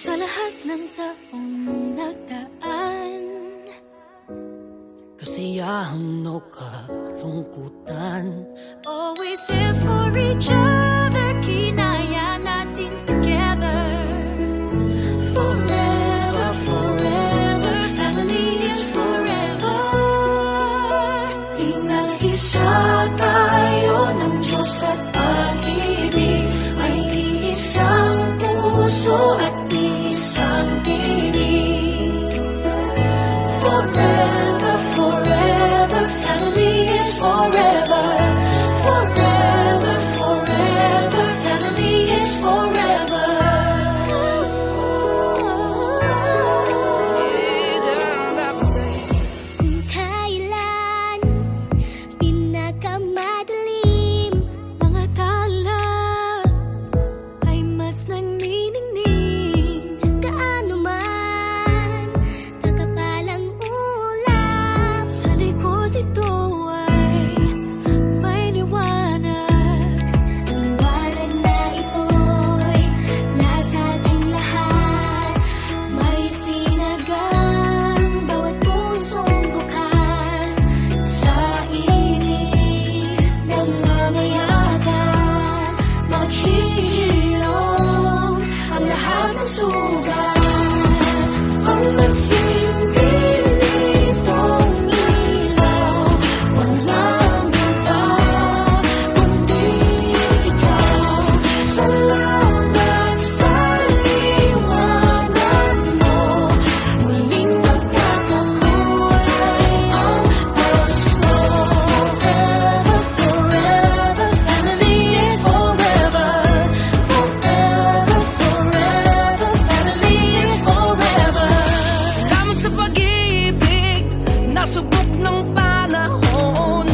Sa lahat ng taong nagdaan, kasiyahan o kalungkutan, always there for each other, kinaya natin together. Forever, forever, family is forever. Inalisa tayo ng Diyos at pag-ibig, may isang puso at isang tinig. Forever, forever, family is forever. Forever, forever, family is forever. Kung kailan pinakamadilim, mga tala ay mas nagniningning. Gaano man kakapalang ulap, sa likod ito ay may liwanag. Ang liwanag na ito'y nasa ating lahat, may sinagang bawat pusong bukas. Sa init ng mamayagan, maghihilom ang lahat ng sugat. Ang nagsilbing nitong ilaw, walang iba kundi ikaw. Salamat sa liwanag mo, muling magkakakulay ang gusto. Forever, forever, family is forever. Forever, forever, family is forever. Salamat sa pag-ibig, nasubok ng panahon,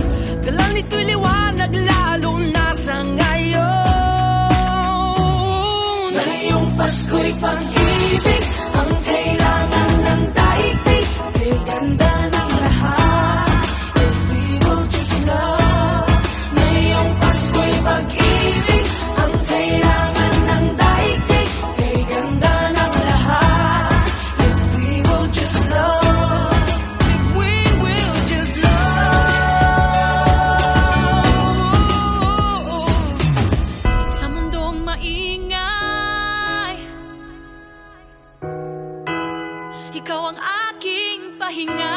dala nito'y liwanag lalo na sa ngayon. Ngayong Pasko'y pag-ibig, ang kailangan ng daigdig, kay ganda ng lahat, if we will just love. Ngayong Pasko'y pag-ibig, ang kailangan ng daigdig, kay ganda ng lahat, if we will just love. If we will just love. Sa mundong maingay, ikaw ang aking pahinga.